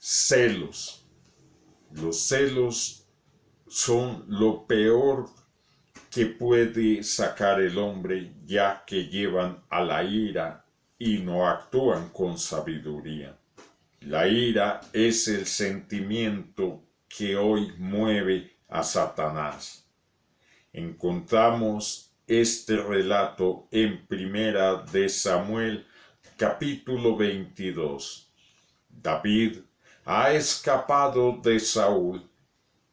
Celos. Los celos son lo peor que puede sacar el hombre, ya que llevan a la ira y no actúan con sabiduría. La ira es el sentimiento que hoy mueve a Satanás. Encontramos este relato en Primera de Samuel, capítulo 22. David ha escapado de Saúl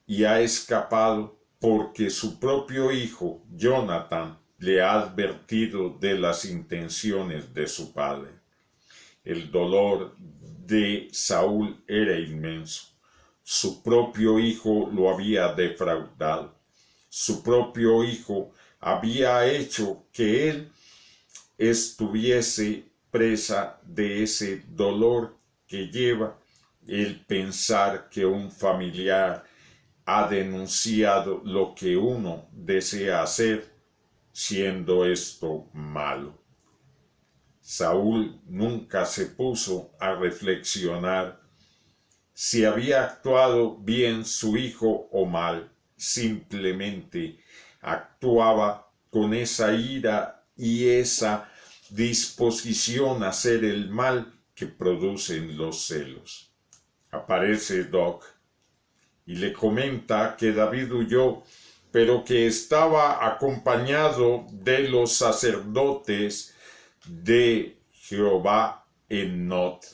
y ha escapado porque su propio hijo, Jonathan, le ha advertido de las intenciones de su padre. El dolor de Saúl era inmenso. Su propio hijo lo había defraudado. Su propio hijo había hecho que él estuviese presa de ese dolor que lleva el pensar que un familiar ha denunciado lo que uno desea hacer, siendo esto malo. Saúl nunca se puso a reflexionar si había actuado bien su hijo o mal. Simplemente actuaba con esa ira y esa disposición a hacer el mal que producen los celos. Aparece Doc y le comenta que David huyó, pero que estaba acompañado de los sacerdotes de Jehová en Not.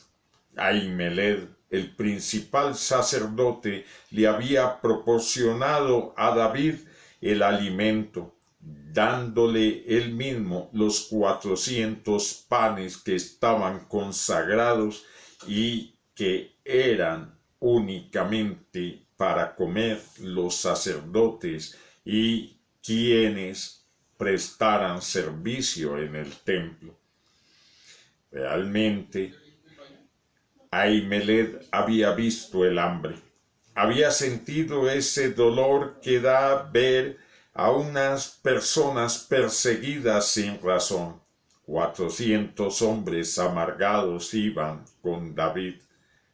Ahimelech, el principal sacerdote, le había proporcionado a David el alimento, dándole él mismo los 400 panes que estaban consagrados y que eran únicamente para comer los sacerdotes y quienes prestaran servicio en el templo. Realmente, Ahimelech había visto el hambre, había sentido ese dolor que da ver a unas personas perseguidas sin razón. 400 hombres amargados iban con David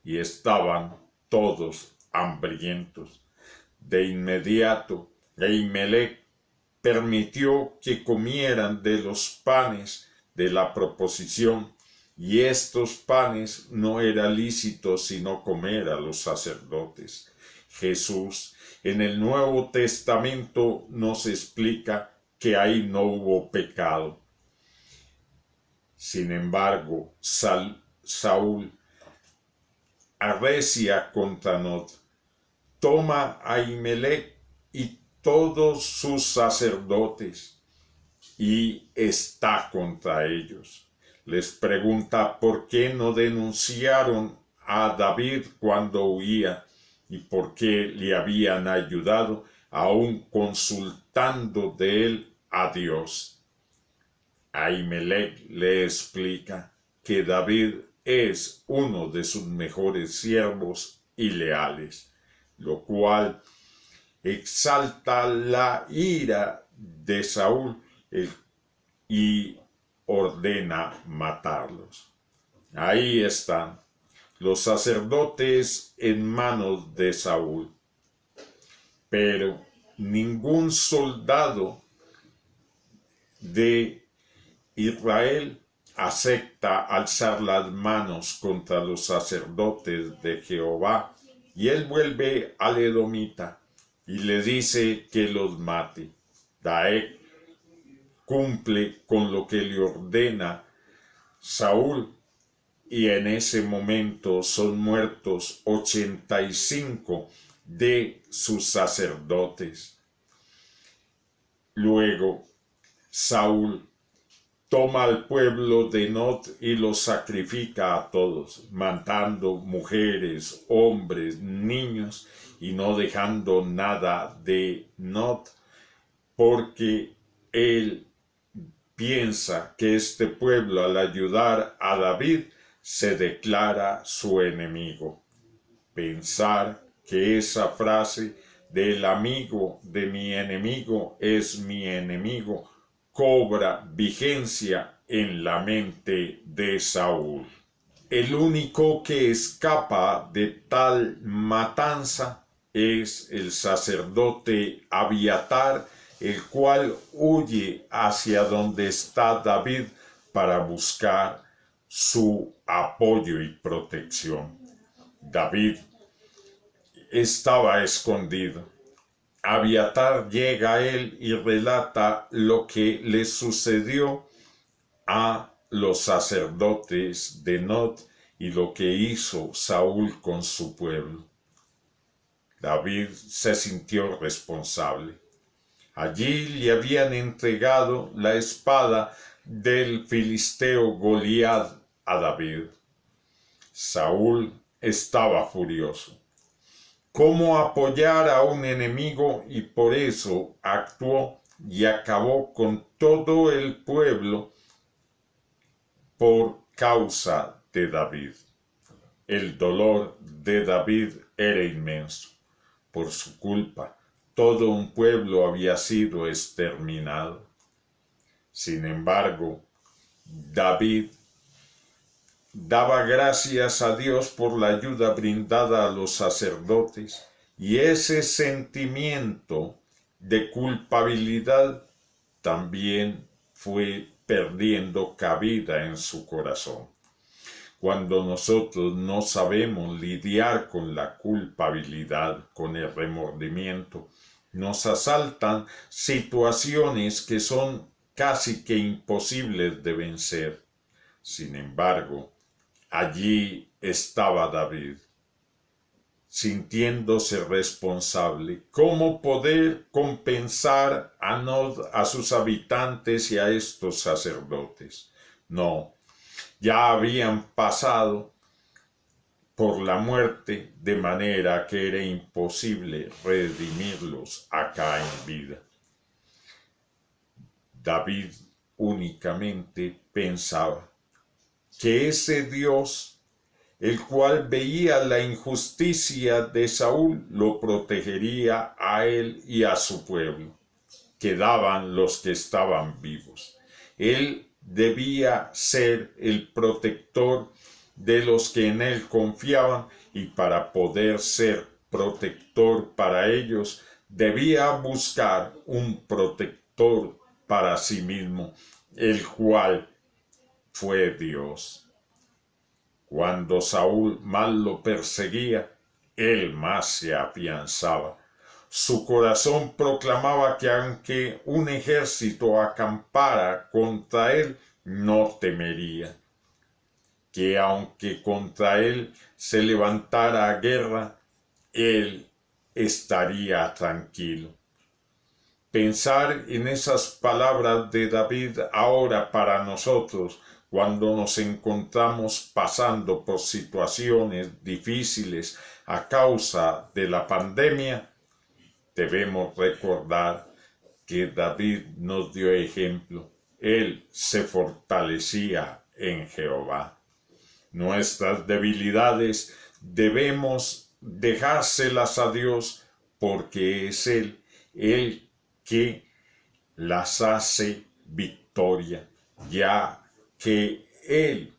y estaban todos hambrientos. De inmediato, Ahimelech permitió que comieran de los panes de la proposición, y estos panes no era lícito sino comer a los sacerdotes. Jesús en el Nuevo Testamento nos explica que ahí no hubo pecado. Sin embargo, Saúl arrecia contra Not, toma a Ahimelech y todos sus sacerdotes y está contra ellos. Les pregunta por qué no denunciaron a David cuando huía y por qué le habían ayudado, aún consultando de él a Dios. Ahimelech le explica que David es uno de sus mejores siervos y leales, lo cual exalta la ira de Saúl y ordena matarlos. Ahí están los sacerdotes en manos de Saúl, pero ningún soldado de Israel acepta alzar las manos contra los sacerdotes de Jehová, y él vuelve al edomita y le dice que los mate. Daeg cumple con lo que le ordena Saúl, y en ese momento son muertos 85 de sus sacerdotes. Luego Saúl toma al pueblo de Not y los sacrifica a todos, matando mujeres, hombres, niños y no dejando nada de Not, porque él piensa que este pueblo, al ayudar a David, se declara su enemigo. Pensar que esa frase del amigo de mi enemigo es mi enemigo cobra vigencia en la mente de Saúl. el único que escapa de tal matanza es el sacerdote Abiatar, el cual huye hacia donde está David para buscar su apoyo y protección. David estaba escondido. Abiatar llega a él y relata lo que le sucedió a los sacerdotes de Nob y lo que hizo Saúl con su pueblo. David se sintió responsable. Allí le habían entregado la espada del filisteo Goliat a David. Saúl estaba furioso. ¿Cómo apoyar a un enemigo? Y por eso actuó y acabó con todo el pueblo por causa de David. El dolor de David era inmenso. Por su culpa, todo un pueblo había sido exterminado. Sin embargo, David daba gracias a Dios por la ayuda brindada a los sacerdotes, y ese sentimiento de culpabilidad también fue perdiendo cabida en su corazón. Cuando nosotros no sabemos lidiar con la culpabilidad, con el remordimiento, nos asaltan situaciones que son casi que imposibles de vencer. Sin embargo, allí estaba David, sintiéndose responsable. ¿Cómo poder compensar a Nob, a sus habitantes y a estos sacerdotes? No, ya habían pasado por la muerte, de manera que era imposible redimirlos acá en vida. David únicamente pensaba que ese Dios, el cual veía la injusticia de Saúl, lo protegería a él y a su pueblo. Quedaban los que estaban vivos. Él debía ser el protector de los que en él confiaban, y para poder ser protector para ellos, debía buscar un protector para sí mismo, el cual fue Dios. Cuando Saúl más lo perseguía, él más se afianzaba. Su corazón proclamaba que aunque un ejército acampara contra él, no temería. Que aunque contra él se levantara guerra, él estaría tranquilo. Pensar en esas palabras de David ahora para nosotros, cuando nos encontramos pasando por situaciones difíciles a causa de la pandemia, debemos recordar que David nos dio ejemplo. Él se fortalecía en Jehová. Nuestras debilidades debemos dejárselas a Dios, porque es Él el que las hace victoria, ya que Él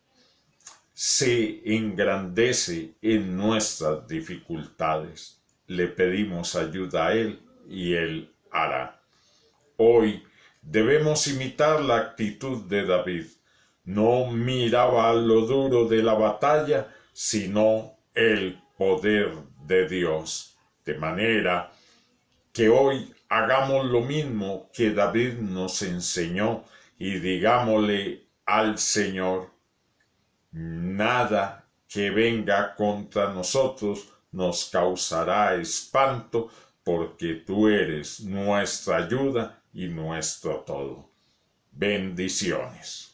se engrandece en nuestras dificultades. Le pedimos ayuda a Él y Él hará. Hoy debemos imitar la actitud de David. No miraba lo duro de la batalla, sino el poder de Dios. De manera que hoy hagamos lo mismo que David nos enseñó y digámosle al Señor: nada que venga contra nosotros nos causará espanto, porque tú eres nuestra ayuda y nuestro todo. Bendiciones.